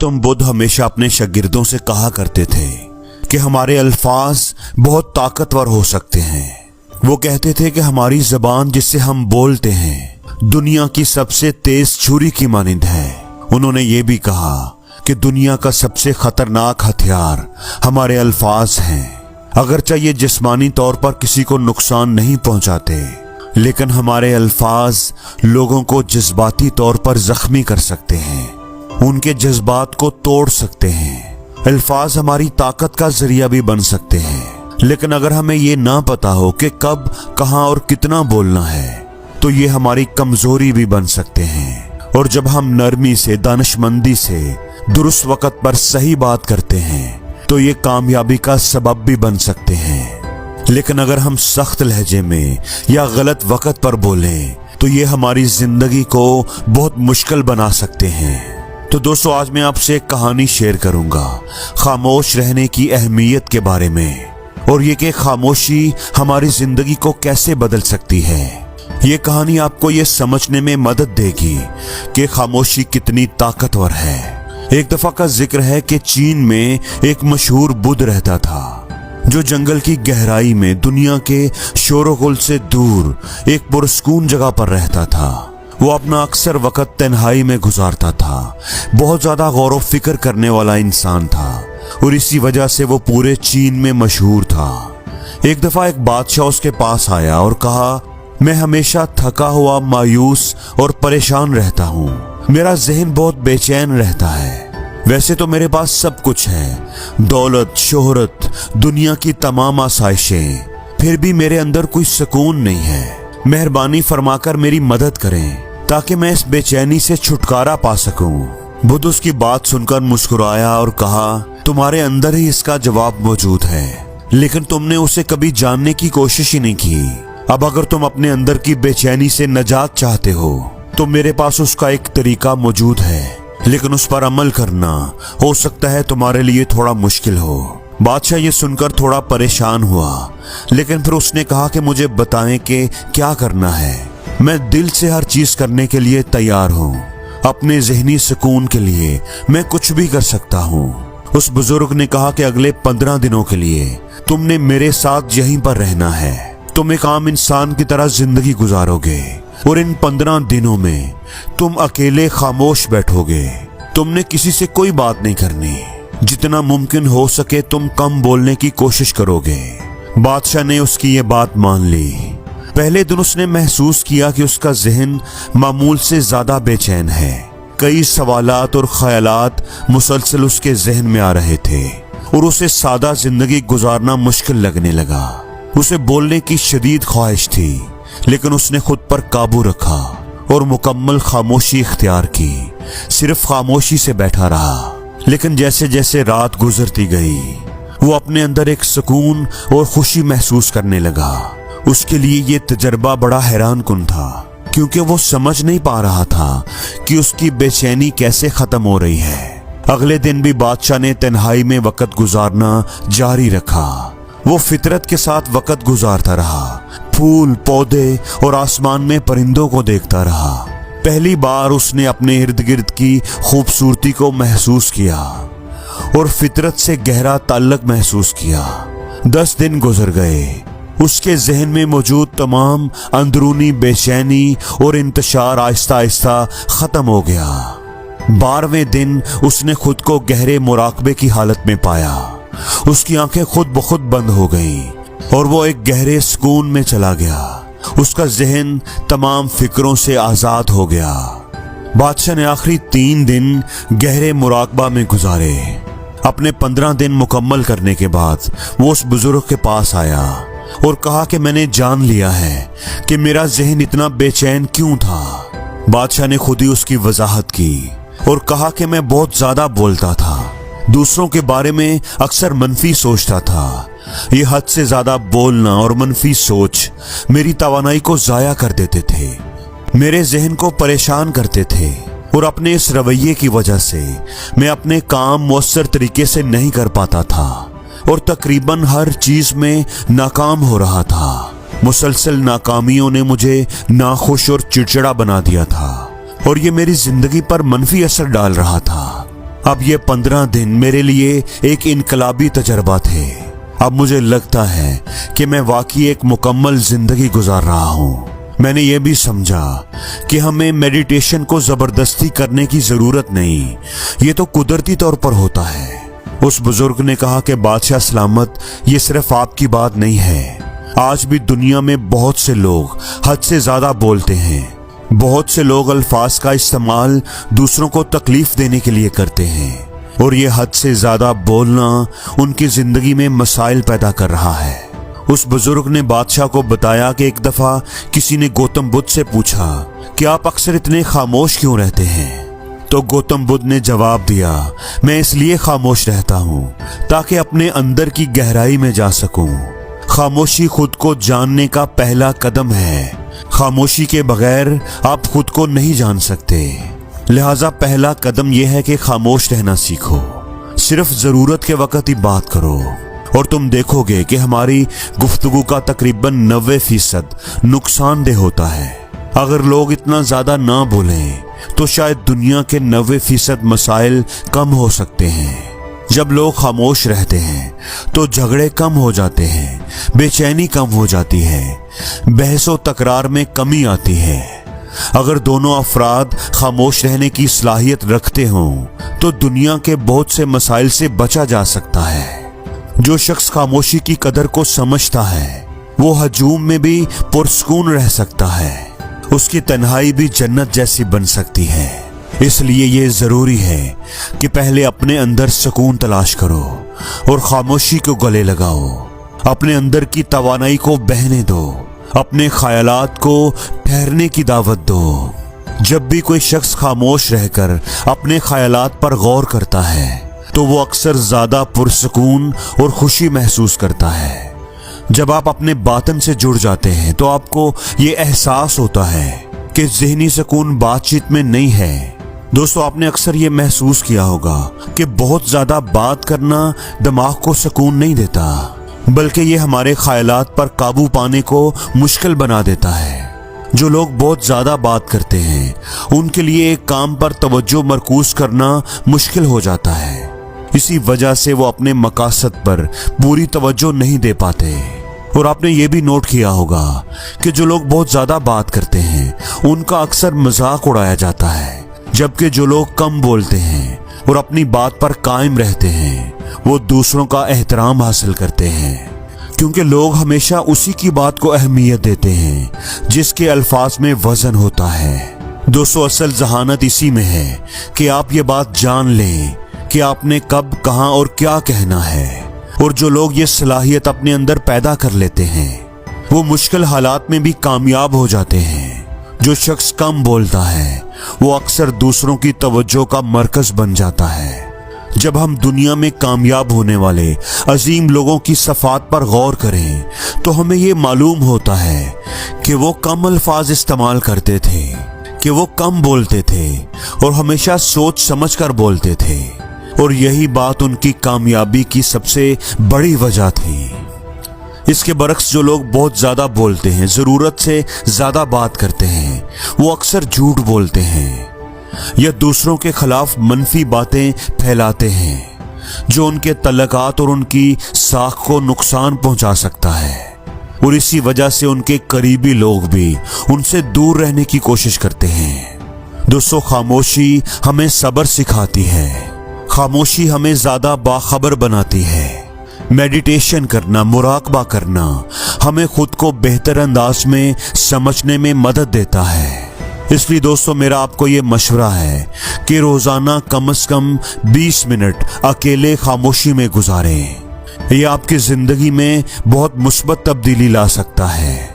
गौतम बुद्ध हमेशा अपने शागिर्दों से कहा करते थे कि हमारे अल्फाज बहुत ताकतवर हो सकते हैं। वो कहते थे कि हमारी ज़बान जिससे हम बोलते हैं दुनिया की सबसे तेज छुरी की मानिंद है। उन्होंने ये भी कहा कि दुनिया का सबसे खतरनाक हथियार हमारे अल्फाज हैं। अगरचे ये जिस्मानी तौर पर किसी को नुकसान नहीं पहुंचाते, लेकिन हमारे अल्फाज लोगों को जज्बाती तौर पर जख्मी कर सकते हैं, उनके जज्बात को तोड़ सकते हैं। अल्फाज हमारी ताकत का जरिया भी बन सकते हैं, लेकिन अगर हमें ये ना पता हो कि कब, कहां और कितना बोलना है तो ये हमारी कमजोरी भी बन सकते हैं। और जब हम नरमी से, दानिशमंदी से दुरुस्त वक्त पर सही बात करते हैं तो ये कामयाबी का सबब भी बन सकते हैं। लेकिन अगर हम सख्त लहजे में या गलत वक्त पर बोलें तो ये हमारी जिंदगी को बहुत मुश्किल बना सकते हैं। तो दोस्तों, आज मैं आपसे एक कहानी शेयर करूंगा खामोश रहने की अहमियत के बारे में, और ये कि खामोशी हमारी जिंदगी को कैसे बदल सकती है। ये कहानी आपको ये समझने में मदद देगी कि खामोशी कितनी ताकतवर है। एक दफा का जिक्र है कि चीन में एक मशहूर बुद्ध रहता था जो जंगल की गहराई में दुनिया के शोरगुल से दूर एक पुरस्कून जगह पर रहता था। वो अपना अक्सर वक्त तन्हाई में गुजारता था। बहुत ज्यादा गौर व फिक्र करने वाला इंसान था और इसी वजह से वो पूरे चीन में मशहूर था। एक दफा एक बादशाह उसके पास आया और कहा, मैं हमेशा थका हुआ, मायूस और परेशान रहता हूँ। मेरा जहन बहुत बेचैन रहता है। वैसे तो मेरे पास सब कुछ है, दौलत, शोहरत, दुनिया की तमाम आसाइशें, फिर भी मेरे अंदर कोई सुकून नहीं है। मेहरबानी फरमाकर मेरी मदद करें ताकि मैं इस बेचैनी से छुटकारा पा सकूं। बुद्ध उसकी बात सुनकर मुस्कुराया और कहा, तुम्हारे अंदर ही इसका जवाब मौजूद है, लेकिन तुमने उसे कभी जानने की कोशिश ही नहीं की। अब अगर तुम अपने अंदर की बेचैनी से निजात चाहते हो तो मेरे पास उसका एक तरीका मौजूद है, लेकिन उस पर अमल करना हो सकता है तुम्हारे लिए थोड़ा मुश्किल हो। बादशाह ये सुनकर थोड़ा परेशान हुआ, लेकिन फिर उसने कहा कि मुझे बताएं कि क्या करना है। मैं दिल से हर चीज करने के लिए तैयार हूँ। अपने जहनी सुकून के लिए मैं कुछ भी कर सकता हूँ। उस बुजुर्ग ने कहा कि अगले 15 दिनों के लिए तुमने मेरे साथ यहीं पर रहना है। तुम एक आम इंसान की तरह जिंदगी गुजारोगे और इन 15 दिनों में तुम अकेले खामोश बैठोगे। तुमने किसी से कोई बात नहीं करनी। जितना मुमकिन हो सके तुम कम बोलने की कोशिश करोगे। बादशाह ने उसकी ये बात मान ली। पहले दिन उसने महसूस किया कि उसका जहन मामूल से ज्यादा बेचैन है। कई सवालात और ख्यालात मुसलसल उसके जहन में आ रहे थे और उसे सादा जिंदगी गुजारना मुश्किल लगने लगा। उसे बोलने की शदीद ख्वाहिश थी, लेकिन उसने खुद पर काबू रखा और मुकम्मल खामोशी इख्तियार की। सिर्फ खामोशी से बैठा रहा। लेकिन जैसे जैसे रात गुजरती गई वो अपने अंदर एक सुकून और खुशी महसूस करने लगा। उसके लिए ये तजर्बा बड़ा हैरान कुन था, क्योंकि वो समझ नहीं पा रहा था कि उसकी बेचैनी कैसे खत्म हो रही है। अगले दिन भी बादशाह ने तन्हाई में वक्त गुजारना जारी रखा। वो फितरत के साथ वक्त गुजारता रहा। फूल, पौधे और आसमान में परिंदों को देखता रहा। पहली बार उसने अपने इर्द गिर्द की खूबसूरती को महसूस किया और फितरत से गहरा ताल्लुक महसूस किया। 10 दिन गुजर गए। उसके जहन में मौजूद तमाम अंदरूनी बेचैनी और इंतशार आहिस्ता आहिस्ता खत्म हो गया। 12वें दिन उसने खुद को गहरे मुराकबे की हालत में पाया। उसकी आंखें खुद ब खुद बंद हो गईं और वो एक गहरे सुकून में चला गया। उसका जहन तमाम फिक्रों से आजाद हो गया। बादशाह ने आखिरी 3 दिन गहरे मुराकबा में गुजारे। अपने 15 दिन मुकम्मल करने के बाद वो उस बुजुर्ग के पास आया और कहा कि मैंने जान लिया है कि मेरा जहन इतना बेचैन क्यों था। बादशाह ने खुद ही उसकी वजाहत की और कहा कि मैं बहुत ज्यादा बोलता था, दूसरों के बारे में अक्सर मनफी सोचता था। ये हद से ज्यादा बोलना और मनफी सोच मेरी तवानाई को जाया कर देते थे, मेरे जहन को परेशान करते थे और अपने इस रवैये की वजह से मैं अपने काम मुअस्सर तरीके से नहीं कर पाता था और तकरीबन हर चीज में नाकाम हो रहा था। मुसलसल नाकामियों ने मुझे नाखुश और चिड़चिड़ा बना दिया था और ये मेरी जिंदगी पर मनफी असर डाल रहा था। अब ये 15 दिन मेरे लिए एक इनकलाबी तजर्बा थे। अब मुझे लगता है कि मैं वाकई एक मुकम्मल जिंदगी गुजार रहा हूँ। मैंने ये भी समझा कि हमें मेडिटेशन को जबरदस्ती करने की जरूरत नहीं, ये तो कुदरती तौर पर होता है। उस बुजुर्ग ने कहा कि बादशाह सलामत, ये सिर्फ आपकी बात नहीं है। आज भी दुनिया में बहुत से लोग हद से ज्यादा बोलते हैं। बहुत से लोग अल्फाज का इस्तेमाल दूसरों को तकलीफ देने के लिए करते हैं और ये हद से ज्यादा बोलना उनकी जिंदगी में मसाइल पैदा कर रहा है। उस बुजुर्ग ने बादशाह को बताया कि एक दफा किसी ने गौतम बुद्ध से पूछा कि आप अक्सर इतने खामोश क्यों रहते हैं। तो गौतम बुद्ध ने जवाब दिया, मैं इसलिए खामोश रहता हूँ ताकि अपने अंदर की गहराई में जा सकूं। खामोशी खुद को जानने का पहला कदम है। खामोशी के बगैर आप खुद को नहीं जान सकते। लिहाजा पहला कदम यह है कि खामोश रहना सीखो। सिर्फ जरूरत के वक्त ही बात करो और तुम देखोगे कि हमारी गुफ्तगू का तकरीबन 90% नुकसानदेह होता है। अगर लोग इतना ज्यादा ना बोलें तो शायद दुनिया के 90% मसाइल कम हो सकते हैं। जब लोग खामोश रहते हैं तो झगड़े कम हो जाते हैं, बेचैनी कम हो जाती है, बहसो तकरार में कमी आती है। अगर दोनों अफराद खामोश रहने की सलाहियत रखते हों तो दुनिया के बहुत से मसाइल से बचा जा सकता है। जो शख्स खामोशी की कदर को समझता है वो हजूम में भी पुरसकून रह सकता है। उसकी तन्हाई भी जन्नत जैसी बन सकती है। इसलिए ये जरूरी है कि पहले अपने अंदर सुकून तलाश करो और खामोशी को गले लगाओ। अपने अंदर की तवानाई को बहने दो, अपने ख्यालात को ठहरने की दावत दो। जब भी कोई शख्स खामोश रहकर अपने ख्यालात पर गौर करता है तो वो अक्सर ज्यादा पुरसकून और खुशी महसूस करता है। जब आप अपने बातन से जुड़ जाते हैं तो आपको ये एहसास होता है कि ज़हनी सुकून बातचीत में नहीं है। दोस्तों, आपने अक्सर ये महसूस किया होगा कि बहुत ज्यादा बात करना दिमाग को सुकून नहीं देता, बल्कि ये हमारे ख्यालात पर काबू पाने को मुश्किल बना देता है। जो लोग बहुत ज्यादा बात करते हैं उनके लिए एक काम पर तवज्जो मरकूज करना मुश्किल हो जाता है। इसी वजह से वो अपने मकासद पर पूरी तवज्जो नहीं दे पाते। और आपने ये भी नोट किया होगा कि जो लोग बहुत ज्यादा बात करते हैं उनका अक्सर मजाक उड़ाया जाता है, जबकि जो लोग कम बोलते हैं और अपनी बात पर कायम रहते हैं वो दूसरों का एहतराम हासिल करते हैं, क्योंकि लोग हमेशा उसी की बात को अहमियत देते हैं जिसके अल्फाज में वजन होता है। दोस्तों, असल जहानत इसी में है कि आप ये बात जान लें कि आपने कब, कहां और क्या कहना है। और जो लोग ये सलाहियत अपने अंदर पैदा कर लेते हैं वो मुश्किल हालात में भी कामयाब हो जाते हैं। जो शख्स कम बोलता है वो अक्सर दूसरों की तवज्जो का मरकज बन जाता है। जब हम दुनिया में कामयाब होने वाले अजीम लोगों की सफात पर गौर करें तो हमें ये मालूम होता है कि वो कम अल्फाज इस्तेमाल करते थे, कि वो कम बोलते थे और हमेशा सोच समझ कर बोलते थे। और यही बात उनकी कामयाबी की सबसे बड़ी वजह थी। इसके बरक्स जो लोग बहुत ज्यादा बोलते हैं, जरूरत से ज्यादा बात करते हैं, वो अक्सर झूठ बोलते हैं या दूसरों के खिलाफ मनफी बातें फैलाते हैं जो उनके तल्लुकात और उनकी साख को नुकसान पहुंचा सकता है। और इसी वजह से उनके करीबी लोग भी उनसे दूर रहने की कोशिश करते हैं। दोस्तों, खामोशी हमें सब्र सिखाती है। खामोशी हमें ज्यादा बाखबर बनाती है। मेडिटेशन करना, मुराकबा करना हमें खुद को बेहतर अंदाज में समझने में मदद देता है। इसलिए दोस्तों, मेरा आपको ये मशवरा है कि रोजाना कम से कम 20 मिनट अकेले खामोशी में गुजारें। यह आपकी जिंदगी में बहुत मुस्बत तब्दीली ला सकता है।